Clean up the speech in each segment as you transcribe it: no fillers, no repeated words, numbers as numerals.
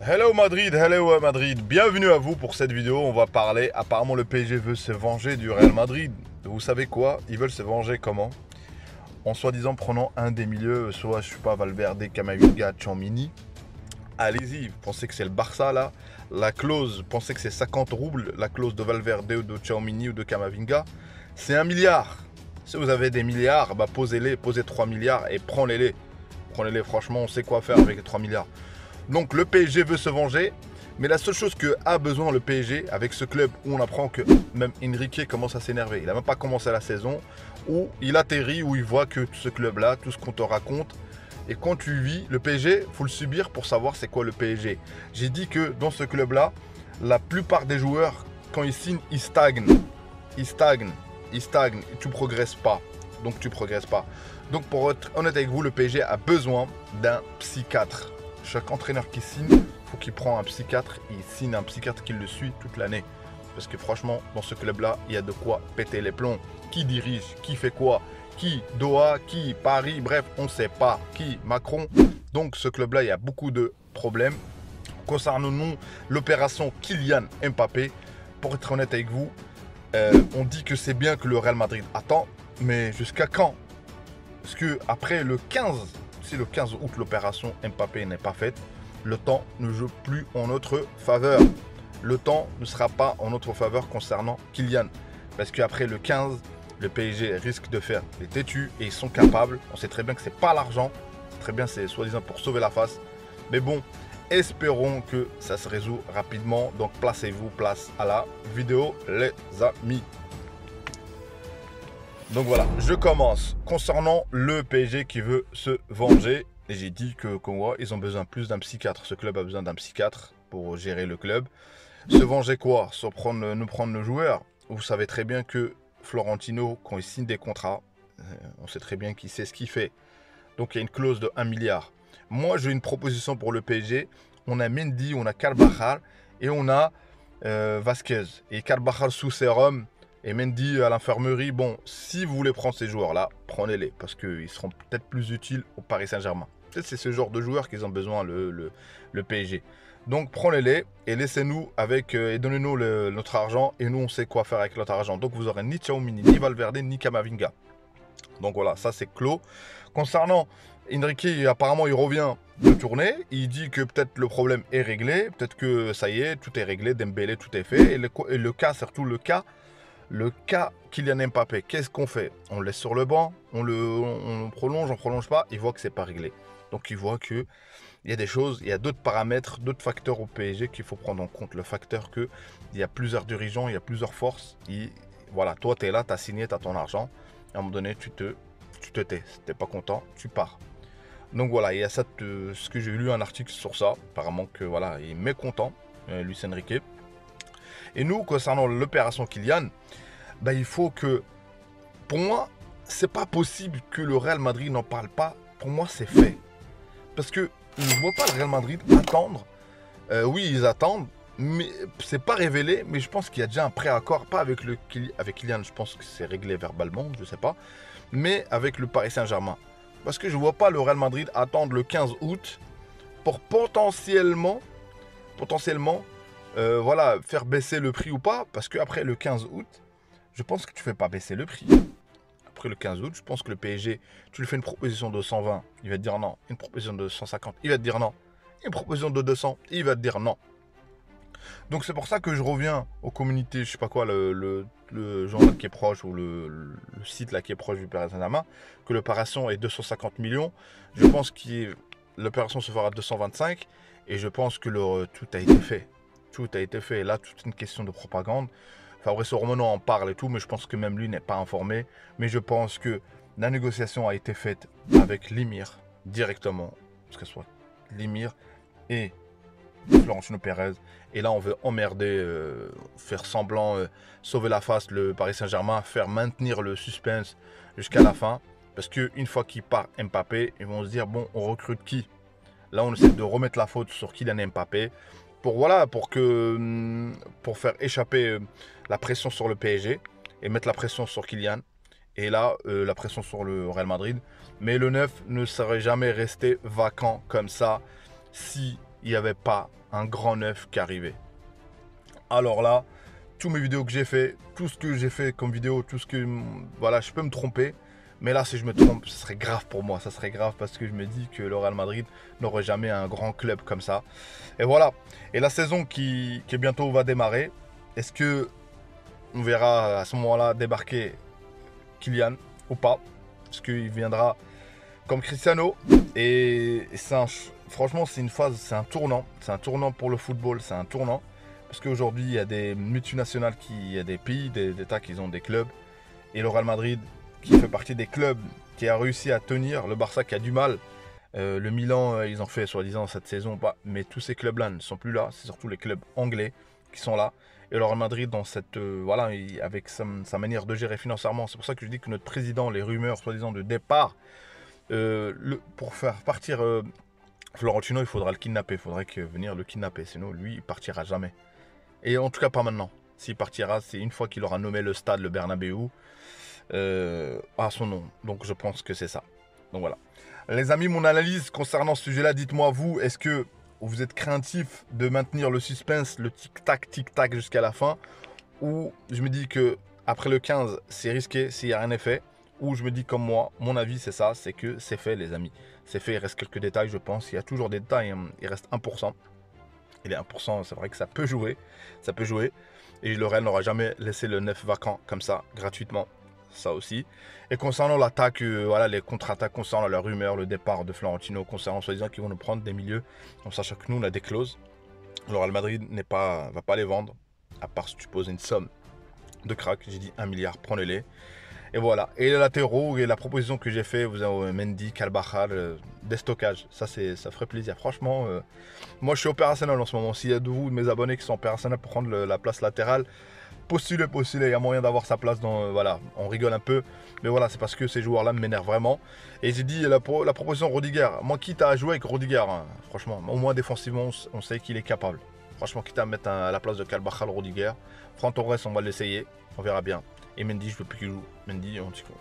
Hello Madrid, bienvenue à vous pour cette vidéo. On va parler, apparemment le PSG veut se venger du Real Madrid. Vous savez quoi? Ils veulent se venger comment? En soi-disant prenant un des milieux, soit je sais pas, Valverde, Camavinga, Tchouaméni. Allez-y, vous pensez que c'est le Barça là? La clause, pensez que c'est 50 roubles, la clause de Valverde ou de Tchouaméni ou de Camavinga? C'est 1 milliard. Si vous avez des milliards, bah posez-les, posez 3 milliards et prenez-les. Prenez-les, franchement, on sait quoi faire avec les 3 milliards. Donc le PSG veut se venger, mais la seule chose que a besoin le PSG avec ce club où on apprend que même Enrique commence à s'énerver. Il n'a même pas commencé la saison, où il atterrit, où il voit que ce club-là, tout ce qu'on te raconte, et quand tu vis le PSG, il faut le subir pour savoir c'est quoi le PSG. J'ai dit que dans ce club-là, la plupart des joueurs, quand ils signent, ils stagnent. Ils stagnent, ils stagnent, et tu ne progresses pas. Donc tu ne progresses pas. Donc pour être honnête avec vous, le PSG a besoin d'un psychiatre. Chaque entraîneur qui signe, il faut qu'il prenne un psychiatre. Il signe un psychiatre qui le suit toute l'année. Parce que franchement, dans ce club-là, il y a de quoi péter les plombs. Qui dirige? Qui fait quoi? Qui Doha? Qui Paris? Bref, on ne sait pas. Qui Macron? Donc ce club-là, il y a beaucoup de problèmes. Concernant nous, l'opération Kylian Mbappé, pour être honnête avec vous, on dit que c'est bien que le Real Madrid attend. Mais jusqu'à quand? Parce que après le 15, si le 15 août l'opération Mbappé n'est pas faite, le temps ne joue plus en notre faveur. Le temps ne sera pas en notre faveur concernant Kylian. Parce qu'après le 15, le PSG risque de faire les têtus et ils sont capables. On sait très bien que c'est pas l'argent. Très bien, c'est soi-disant pour sauver la face. Mais bon, espérons que ça se résout rapidement. Donc placez-vous, place à la vidéo les amis. Donc voilà, je commence. Concernant le PSG qui veut se venger, et j'ai dit que quoi, ils ont besoin plus d'un psychiatre. Ce club a besoin d'un psychiatre pour gérer le club. Se venger quoi? Sans nous prendre nos joueurs. Vous savez très bien que Florentino, quand il signe des contrats, on sait très bien qu'il sait ce qu'il fait. Donc il y a une clause de 1 milliard. Moi, j'ai une proposition pour le PSG. On a Mendy, on a Carvajal et on a Vasquez. Et Carvajal sous sérum. Et Mendy à l'infirmerie, bon, si vous voulez prendre ces joueurs-là, prenez-les, parce qu'ils seront peut-être plus utiles au Paris Saint-Germain. Peut-être c'est ce genre de joueurs qu'ils ont besoin, le PSG. Donc prenez-les et laissez-nous avec, et donnez-nous notre argent, et nous on sait quoi faire avec notre argent. Donc vous aurez ni Tchouaméni, ni Valverde, ni Camavinga. Donc voilà, ça c'est clos. Concernant Enrique, apparemment il revient de tournée, il dit que peut-être le problème est réglé, peut-être que ça y est, tout est réglé, Dembélé, tout est fait, et le cas, surtout le cas Kylian Mbappé, qu'est-ce qu'on fait? On le laisse sur le banc, on prolonge, on prolonge pas, il voit que c'est pas réglé. Donc il voit que il y a des choses, il y a d'autres paramètres, d'autres facteurs au PSG qu'il faut prendre en compte. Le facteur que il y a plusieurs dirigeants, il y a plusieurs forces. Voilà, toi tu es là, tu as signé, tu as ton argent. À un moment donné, tu te tais. Si tu n'es pas content, tu pars. Donc voilà, il y a ça, ce que j'ai lu un article sur ça. Apparemment que voilà, il est mécontent, Luis Enrique. Et nous, concernant l'opération Kylian, bah, il faut que, pour moi, c'est pas possible que le Real Madrid n'en parle pas. Pour moi, c'est fait. Parce que je ne vois pas le Real Madrid attendre. Oui, ils attendent, mais c'est pas révélé. Mais je pense qu'il y a déjà un préaccord, pas avec avec Kylian. Je pense que c'est réglé verbalement, je sais pas, mais avec le Paris Saint-Germain. Parce que je ne vois pas le Real Madrid attendre le 15 août pour potentiellement voilà, faire baisser le prix ou pas, parce qu'après le 15 août, je pense que tu ne fais pas baisser le prix. Après le 15 août, je pense que le PSG, tu lui fais une proposition de 120, il va te dire non. Une proposition de 150, il va te dire non. Une proposition de 200, il va te dire non. Donc c'est pour ça que je reviens aux communautés, je sais pas quoi, le journal qui est proche ou le site là qui est proche du Paris Saint-Germain, que l'opération est 250 millions. Je pense que l'opération se fera à 225 et je pense que tout a été fait. Tout a été fait. Là, toute une question de propagande. Fabrice Romano en parle et tout, mais je pense que même lui n'est pas informé. Mais je pense que la négociation a été faite avec l'Émir directement, parce que ce soit l'Émir et Florentino Pérez. Et là, on veut emmerder, faire semblant, sauver la face, le Paris Saint-Germain, faire maintenir le suspense jusqu'à la fin. Parce qu'une fois qu'il part Mbappé, ils vont se dire, bon, on recrute qui? Là, on essaie de remettre la faute sur Kylian Mbappé. Voilà, pour faire échapper la pression sur le PSG et mettre la pression sur Kylian. Et là, la pression sur le Real Madrid. Mais le 9 ne serait jamais resté vacant comme ça si il n'y avait pas un grand neuf qui arrivait. Alors là, toutes mes vidéos que j'ai fait, tout ce que j'ai fait comme vidéo, tout ce que... Voilà, je peux me tromper. Mais là, si je me trompe, ce serait grave pour moi. Ça serait grave parce que je me dis que le Real Madrid n'aurait jamais un grand club comme ça. Et voilà. Et la saison qui bientôt va démarrer, est-ce que on verra à ce moment-là débarquer Kylian ou pas? Est-ce qu'il viendra comme Cristiano? Et franchement, c'est une phase, c'est un tournant. C'est un tournant pour le football, c'est un tournant. Parce qu'aujourd'hui, il y a des multinationales, il y a des pays, des États qui ont des clubs. Et le Real Madrid, qui fait partie des clubs qui a réussi à tenir, le Barça qui a du mal, le Milan, ils ont fait soi-disant cette saison, mais tous ces clubs-là ne sont plus là, c'est surtout les clubs anglais qui sont là. Et le Real Madrid, dans cette, voilà, avec sa manière de gérer financièrement, c'est pour ça que je dis que notre président, les rumeurs soi-disant de départ, pour faire partir Florentino, il faudra le kidnapper, il faudrait venir le kidnapper, sinon lui, il partira jamais. Et en tout cas pas maintenant. S'il partira, c'est une fois qu'il aura nommé le stade, le Bernabéu, à son nom. Donc je pense que c'est ça. Donc voilà. Les amis, mon analyse concernant ce sujet-là, dites-moi vous, est-ce que vous êtes craintif de maintenir le suspense, le tic-tac jusqu'à la fin, ou je me dis que après le 15, c'est risqué s'il n'y a rien fait, ou je me dis comme moi, mon avis c'est ça, c'est que c'est fait les amis. C'est fait, il reste quelques détails je pense, il y a toujours des détails, hein. Il reste 1%. Et les 1%, c'est vrai que ça peut jouer. Ça peut jouer. Et le Real n'aura jamais laissé le 9 vacant comme ça, gratuitement. Ça aussi. Et concernant l'attaque, voilà, les contre-attaques, concernant la rumeur, le départ de Florentino, concernant soi-disant qu'ils vont nous prendre des milieux, en sachant que nous, on a des clauses. Le Real Madrid va pas les vendre, à part si tu poses une somme de crack. J'ai dit 1 milliard, prenez-les. Et voilà. Et les latéraux, et la proposition que j'ai fait, vous avez Mendy, Carvajal, des stockages. Ça ferait plaisir. Franchement, moi je suis opérationnel en ce moment. S'il y a de vous, de mes abonnés qui sont opérationnels pour prendre la place latérale, postulez. Il y a moyen d'avoir sa place dans... voilà, on rigole un peu. Mais voilà, c'est parce que ces joueurs-là m'énervent vraiment. Et j'ai dit la proposition Rudiger. Moi, quitte à jouer avec Rudiger, hein, franchement, au moins défensivement, on sait qu'il est capable. Franchement, quitte à mettre à la place de Carvajal, Rudiger. Franck Torres, on va l'essayer. On verra bien. Et Mendy, je veux plus qu'il joue. Mendy,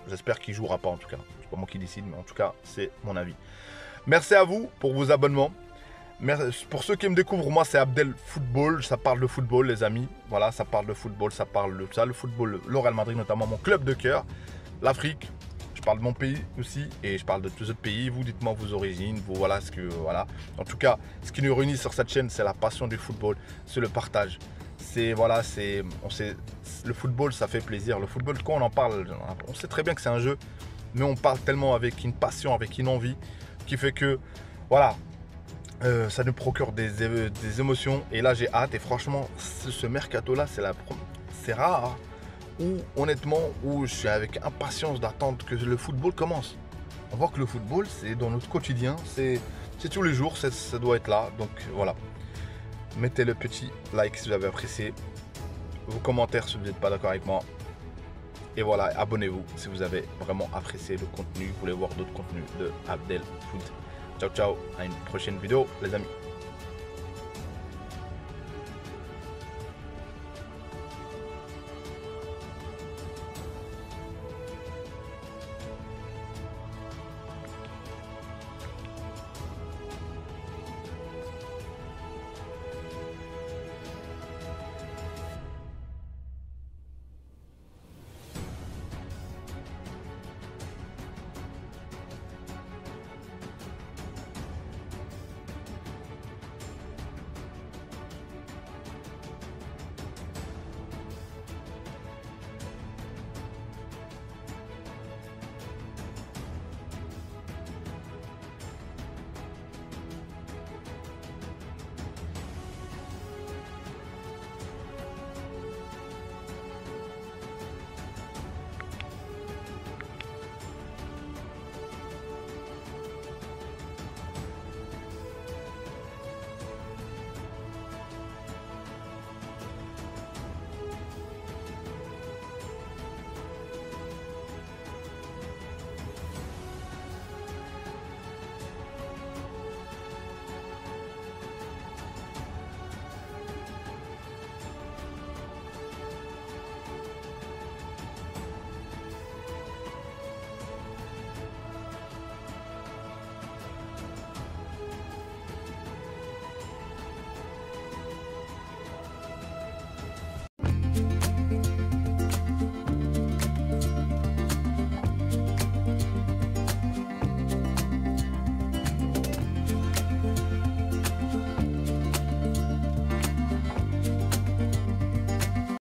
j'espère qu'il jouera pas en tout cas. C'est pas moi qui décide, mais en tout cas, c'est mon avis. Merci à vous pour vos abonnements. Pour ceux qui me découvrent, moi c'est Abdel Football. Ça parle de football, les amis. Voilà, ça parle de football, ça parle de ça. Le football, le Real Madrid, notamment mon club de cœur. L'Afrique. Je parle de mon pays aussi et je parle de tous les autres pays. Vous, dites-moi vos origines, voilà ce que voilà. En tout cas, ce qui nous réunit sur cette chaîne, c'est la passion du football, c'est le partage. C'est voilà, le football, ça fait plaisir. Le football, quand on en parle, on sait très bien que c'est un jeu, mais on parle tellement avec une passion, avec une envie, qui fait que voilà, ça nous procure des émotions. Et là, j'ai hâte. Et franchement, ce mercato-là, c'est rare. Hein, où honnêtement, où je suis avec impatience d'attendre que le football commence. On voit que le football, c'est dans notre quotidien, c'est tous les jours, ça doit être là. Donc voilà. Mettez le petit like si vous avez apprécié. Vos commentaires si vous n'êtes pas d'accord avec moi. Et voilà, abonnez-vous si vous avez vraiment apprécié le contenu. Vous voulez voir d'autres contenus de Abdel Foot. Ciao, ciao. À une prochaine vidéo, les amis.